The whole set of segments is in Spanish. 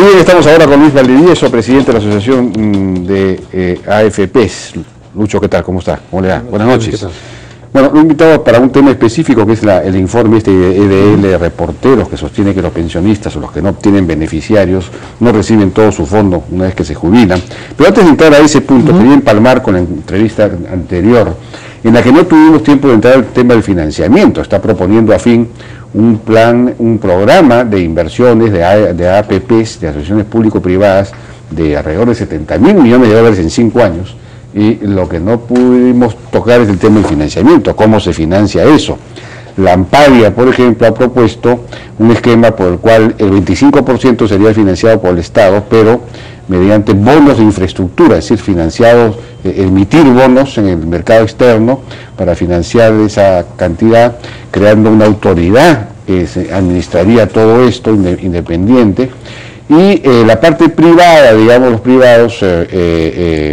Muy bien, estamos ahora con Luis Valdivieso, presidente de la Asociación de AFPs. Lucho, ¿qué tal? ¿Cómo está? ¿Cómo le va? Buenas noches. ¿Qué tal? Bueno, lo he invitado para un tema específico que es el informe de EDL Reporteros, que sostiene que los pensionistas o los que no obtienen beneficiarios no reciben todo su fondo una vez que se jubilan. Pero antes de entrar a ese punto, quería empalmar con la entrevista anterior, en la que no tuvimos tiempo de entrar al tema del financiamiento. Está proponiendo a fin un plan, un programa de inversiones de APPs, de asociaciones público-privadas, de alrededor de 70.000 millones de dólares en 5 años, y lo que no pudimos tocar es el tema del financiamiento, cómo se financia eso. La Amparia, por ejemplo, ha propuesto un esquema por el cual el 25% sería financiado por el Estado, pero mediante bonos de infraestructura, es decir, financiados, emitir bonos en el mercado externo para financiar esa cantidad, creando una autoridad que se administraría todo esto independiente. Y la parte privada, digamos, los privados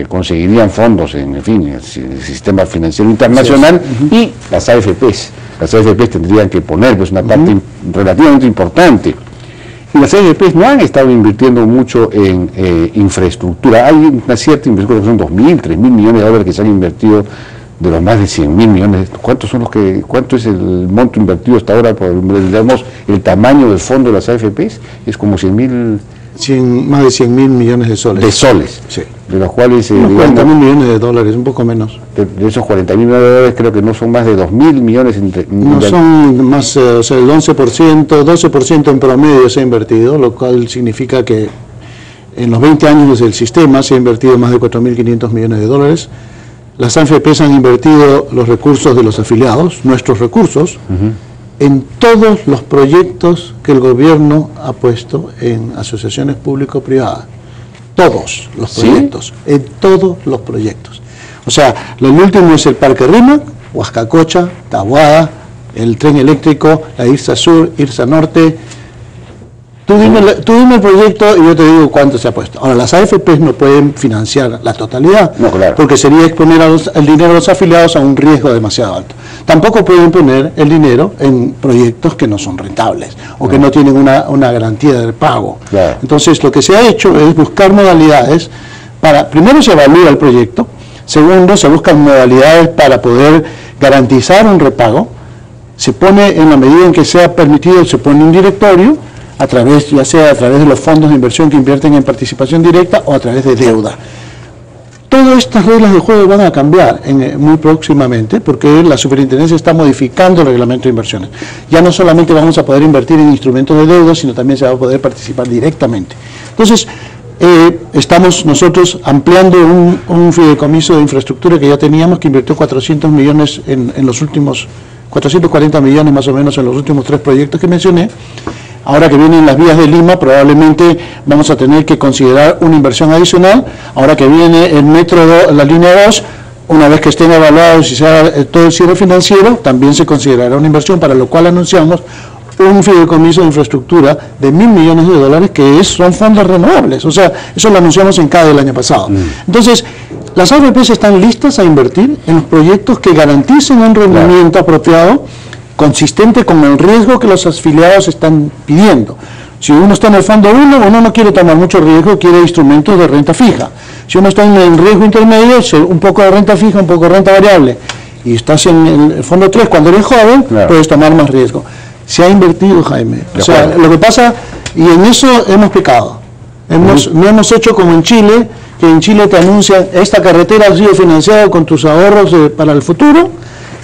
conseguirían fondos en fin, el sistema financiero internacional, y las AFPs. Las AFPs tendrían que poner pues una parte relativamente importante. Y las AFPs no han estado invirtiendo mucho en infraestructura. Hay una cierta inversión, que son 2.000, 3.000 millones de dólares que se han invertido de los más de 100.000 millones. ¿Cuánto es el monto invertido hasta ahora por, digamos, el tamaño del fondo de las AFPs? Es como 100.000... más de 100.000 millones de soles. De soles. Sí. De los cuales... 40.000 millones de dólares, un poco menos. De esos 40.000 millones de dólares creo que no son más de 2.000 millones... No son más, o sea, el 11%, 12% en promedio se ha invertido, lo cual significa que en los 20 años del sistema se ha invertido más de 4.500 millones de dólares. Las AFPs han invertido los recursos de los afiliados, nuestros recursos, en todos los proyectos que el gobierno ha puesto en asociaciones público-privadas. Todos los proyectos, en todos los proyectos. O sea, lo último es el Parque Rímac, Huascacocha, Taboada, el tren eléctrico, la IRSA Sur, IRSA Norte. Tú dime el proyecto y yo te digo cuánto se ha puesto. Ahora, las AFPs no pueden financiar la totalidad, no, claro, porque sería exponer el dinero de los afiliados a un riesgo demasiado alto. Tampoco pueden poner el dinero en proyectos que no son rentables o que no tienen una garantía de pago. Claro. Entonces, lo que se ha hecho es buscar modalidades para, primero se evalúa el proyecto, segundo, se buscan modalidades para poder garantizar un repago, se pone, en la medida en que sea permitido, se pone un directorio, ya sea a través de los fondos de inversión que invierten en participación directa o a través de deuda. Todas estas reglas de juego van a cambiar muy próximamente porque la superintendencia está modificando el reglamento de inversiones. Ya no solamente vamos a poder invertir en instrumentos de deuda, sino también se va a poder participar directamente. Entonces, estamos nosotros ampliando un fideicomiso de infraestructura que ya teníamos, que invirtió 400 millones en los últimos, 440 millones más o menos en los últimos 3 proyectos que mencioné. Ahora que vienen las vías de Lima, probablemente vamos a tener que considerar una inversión adicional. Ahora que viene el metro, la línea 2, una vez que estén evaluados y sea todo el cierre financiero, también se considerará una inversión, para lo cual anunciamos un fideicomiso de infraestructura de 1.000 millones de dólares, que son fondos renovables. O sea, eso lo anunciamos en CADE el año pasado. Entonces, las AFPs están listas a invertir en los proyectos que garanticen un rendimiento apropiado, consistente con el riesgo que los afiliados están pidiendo. Si uno está en el fondo 1, uno no quiere tomar mucho riesgo, quiere instrumentos de renta fija. Si uno está en el riesgo intermedio, un poco de renta fija, un poco de renta variable. Y estás en el fondo 3, cuando eres joven, puedes tomar más riesgo. Se ha invertido, Jaime. O sea, lo que pasa, y en eso hemos pecado. No hemos hecho como en Chile, que en Chile te anuncian, esta carretera ha sido financiada con tus ahorros para el futuro,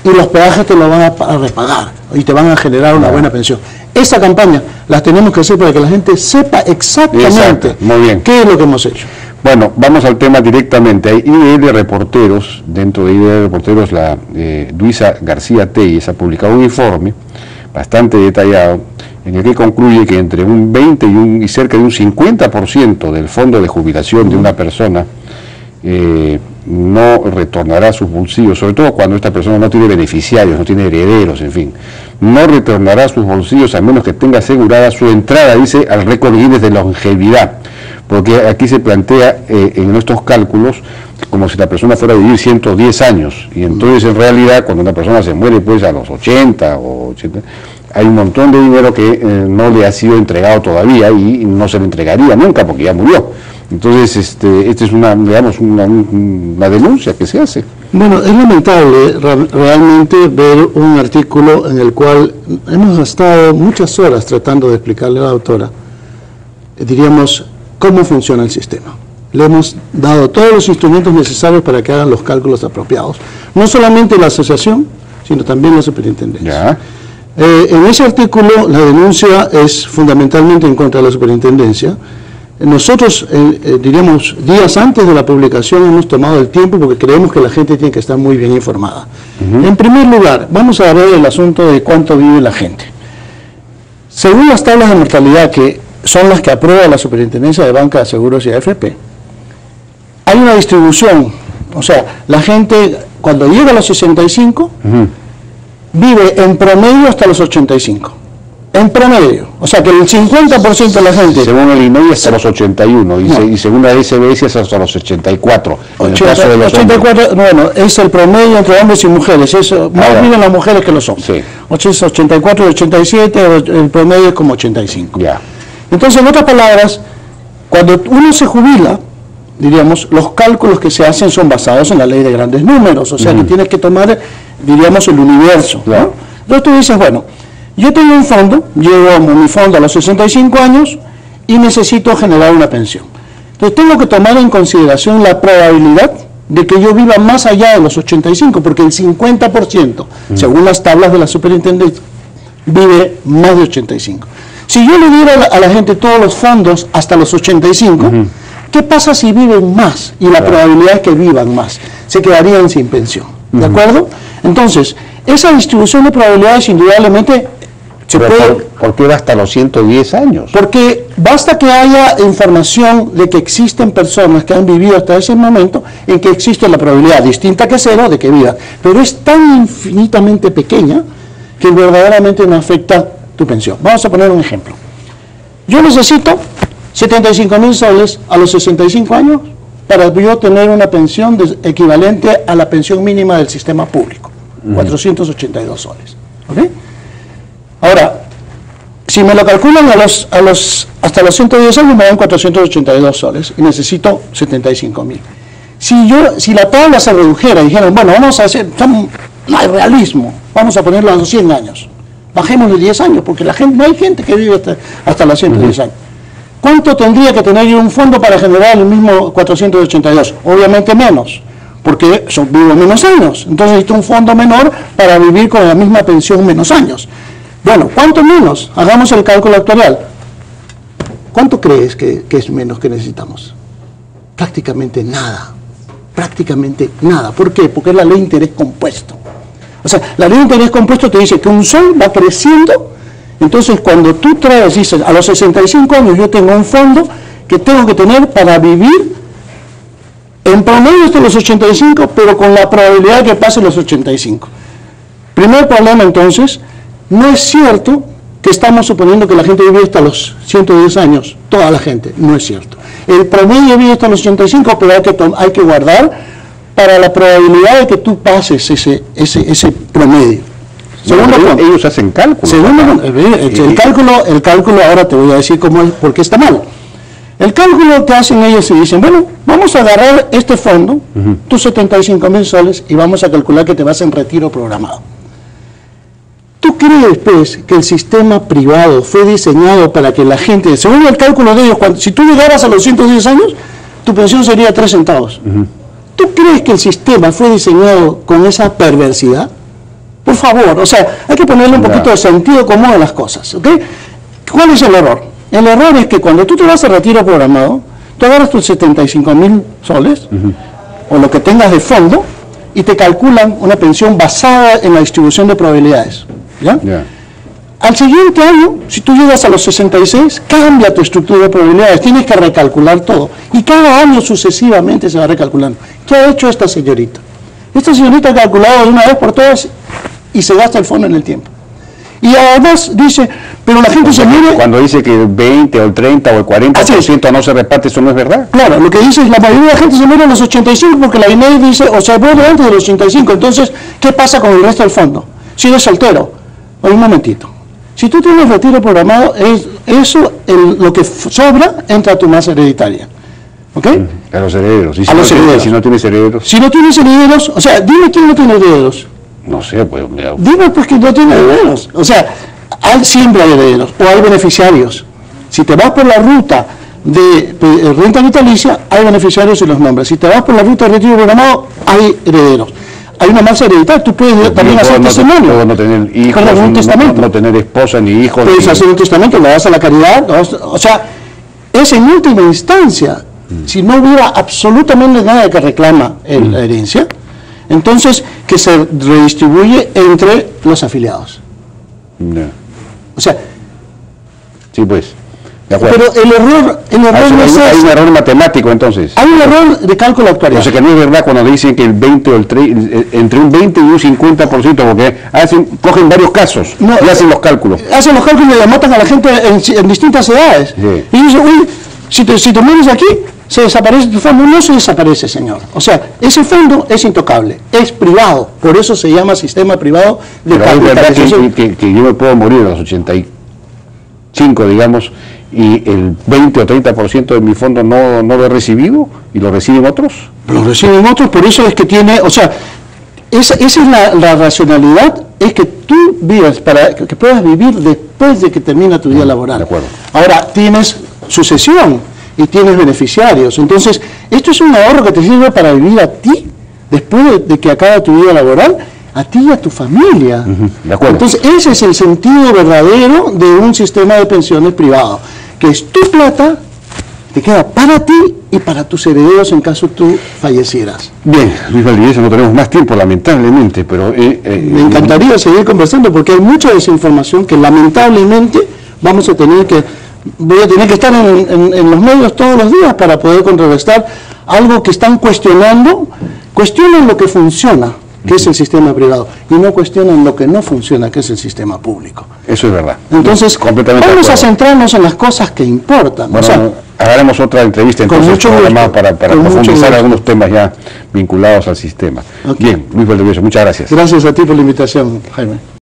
y los peajes te lo van a repagar y te van a generar una buena pensión. Esa campaña las tenemos que hacer para que la gente sepa exactamente qué es lo que hemos hecho. Bueno, vamos al tema directamente. Hay IDL Reporteros, dentro de IDL Reporteros, la Luisa García Telles ha publicado un informe bastante detallado en el que concluye que entre un 20 y cerca de un 50% del fondo de jubilación de una persona no retornará a sus bolsillos, sobre todo cuando esta persona no tiene beneficiarios, no tiene herederos, en fin. No retornará a sus bolsillos a menos que tenga asegurada su entrada, dice, al récord Guinness de longevidad. Porque aquí se plantea en nuestros cálculos como si la persona fuera a vivir 110 años. Y entonces, en realidad, cuando una persona se muere pues a los 80 o 80, hay un montón de dinero que no le ha sido entregado todavía y no se le entregaría nunca porque ya murió. Entonces, esta es una, digamos, una denuncia que se hace. Bueno, es lamentable realmente ver un artículo en el cual hemos gastado muchas horas tratando de explicarle a la autora, diríamos, cómo funciona el sistema. Le hemos dado todos los instrumentos necesarios para que hagan los cálculos apropiados. No solamente la asociación, sino también la superintendencia. En ese artículo la denuncia es fundamentalmente en contra de la superintendencia. Nosotros, diríamos, días antes de la publicación hemos tomado el tiempo porque creemos que la gente tiene que estar muy bien informada. En primer lugar, vamos a ver el asunto de cuánto vive la gente. Según las tablas de mortalidad, que son las que aprueba la Superintendencia de Banca de Seguros y AFP, hay una distribución, o sea, la gente cuando llega a los 65, vive en promedio hasta los 85. En promedio, o sea que el 50% de la gente... Según el INEI hasta los 81 y según la SBS hasta los 84. En el caso de los 84, bueno, es el promedio entre hombres y mujeres, eso, más viven las mujeres que los hombres. Sí. 84 y 87, el promedio es como 85. Ya. Entonces, en otras palabras, cuando uno se jubila, diríamos, los cálculos que se hacen son basados en la ley de grandes números, o sea que tienes que tomar, diríamos, el universo, ¿no? Entonces tú dices, bueno, yo tengo un fondo, llego a mi fondo a los 65 años y necesito generar una pensión. Entonces tengo que tomar en consideración la probabilidad de que yo viva más allá de los 85, porque el 50%, según las tablas de la superintendencia, vive más de 85. Si yo le diera a la gente todos los fondos hasta los 85, ¿qué pasa si viven más? Y la probabilidad es que vivan más. Se quedarían sin pensión. ¿De acuerdo? Entonces, esa distribución de probabilidades indudablemente se puede... ¿Por qué va hasta los 110 años? Porque basta que haya información de que existen personas que han vivido hasta ese momento en que existe la probabilidad distinta que cero de que vivan. Pero es tan infinitamente pequeña que verdaderamente no afecta tu pensión. Vamos a poner un ejemplo. Yo necesito 75.000 soles a los 65 años para yo tener una pensión equivalente a la pensión mínima del sistema público, 482 soles. ¿Okay? Ahora, si me lo calculan hasta los 110 años me dan 482 soles y necesito 75.000. Si la tabla se redujera y dijeran, bueno, vamos a hacer, no hay realismo, vamos a ponerlo a los 100 años, bajemos de 10 años, porque no hay gente que vive hasta los 110 años. ¿Cuánto tendría que tener yo un fondo para generar el mismo 482? Obviamente menos, porque vivo menos años, entonces necesito un fondo menor para vivir con la misma pensión menos años. Bueno, ¿cuánto menos? Hagamos el cálculo actuarial. ¿Cuánto crees que es menos que necesitamos? Prácticamente nada. Prácticamente nada. ¿Por qué? Porque es la ley de interés compuesto. O sea, la ley de interés compuesto te dice que un sol va creciendo. Entonces, cuando tú dices, a los 65 años yo tengo un fondo que tengo que tener para vivir en promedio hasta los 85, pero con la probabilidad de que pase los 85. Primer problema, entonces, no es cierto que estamos suponiendo que la gente vive hasta los 110 años, toda la gente, no es cierto. El promedio vive hasta los 85, pero hay que guardar para la probabilidad de que tú pases ese promedio. Segundo, ellos hacen cálculos. El cálculo ahora te voy a decir por qué está mal. El cálculo que hacen ellos y dicen, bueno, vamos a agarrar este fondo, tus 75.000 soles, y vamos a calcular que te vas en retiro programado. ¿Tú crees, pues, que el sistema privado fue diseñado para que la gente, según el cálculo de ellos, si tú llegaras a los 110 años, tu pensión sería 3 centavos? ¿Tú crees que el sistema fue diseñado con esa perversidad? Por favor, o sea, hay que ponerle un poquito de sentido común a las cosas, ¿ok? ¿Cuál es el error? El error es que cuando tú te vas a retiro programado, tú agarras tus 75.000 soles, o lo que tengas de fondo, y te calculan una pensión basada en la distribución de probabilidades, ¿ya? Al siguiente año, si tú llegas a los 66, cambia tu estructura de probabilidades, tienes que recalcular todo, y cada año sucesivamente se va recalculando. ¿Qué ha hecho esta señorita? Esta señorita ha calculado de una vez por todas y se gasta el fondo en el tiempo. Y además dice, pero la gente se muere... Cuando dice que el 20 o el 30 o el 40% no se reparte, eso no es verdad. Claro, lo que dice es la mayoría de la gente se muere a los 85 porque la INEI dice, o sea, muere antes de los 85. Entonces, ¿qué pasa con el resto del fondo? Si eres soltero, oye, un momentito. Si tú tienes retiro programado, lo que sobra entra a tu masa hereditaria. ¿Ok? A los herederos. A los herederos. Si no tienes herederos. Si no tienes herederos, o sea, dime quién no tiene herederos. No sé, pues. Dime pues que no tiene herederos. O sea, siempre hay herederos o hay beneficiarios. Si te vas por la ruta de renta vitalicia, hay beneficiarios y los nombres. Si te vas por la ruta de retiro programado, hay herederos. Hay una masa hereditaria, tú puedes también hacer testimonio. Puedo no tener hijos, un testamento. No tener esposa ni hijos. Puedes hacer un testamento, lo das a la caridad. O sea, es en última instancia, si no hubiera absolutamente nada que reclama la herencia, entonces que se redistribuye entre los afiliados. No. O sea, sí, pues. Pero el error no es hay un error matemático, entonces. Hay un error de cálculo actuarial. O sea que no es verdad cuando dicen que el 20 o entre un 20 y un 50%, porque cogen varios casos y hacen los cálculos. Hacen los cálculos y le matan a la gente en distintas edades. Sí. Y dicen, uy, si te mueres aquí, se desaparece tu fondo. No se desaparece, señor. O sea, ese fondo es intocable, es privado. Por eso se llama sistema privado de cálculo. Pero es verdad que yo me puedo morir a los 85, digamos, y el 20 o 30% de mi fondo no lo he recibido y lo reciben otros. Lo reciben otros, por eso es que tiene, o sea, esa es la racionalidad, es que tú vivas para que puedas vivir después de que termina tu vida laboral. De acuerdo. Ahora, tienes sucesión y tienes beneficiarios, entonces esto es un ahorro que te sirve para vivir a ti después de que acaba tu vida laboral, a ti y a tu familia. De acuerdo. Entonces ese es el sentido verdadero de un sistema de pensiones privado, que es tu plata, te queda para ti y para tus herederos en caso tú fallecieras. Bien, Luis Valdivieso, no tenemos más tiempo lamentablemente, pero... me encantaría seguir conversando porque hay mucha desinformación que lamentablemente voy a tener que estar en los medios todos los días para poder contrarrestar algo que están cuestionan lo que funciona, que es el sistema privado, y no cuestionan lo que no funciona, que es el sistema público. Eso es verdad. Entonces, vamos a centrarnos en las cosas que importan. Bueno, o sea, haremos otra entrevista entonces para profundizar algunos temas ya vinculados al sistema. Okay. Bien, Luis Valdivieso, muchas gracias. Gracias a ti por la invitación, Jaime.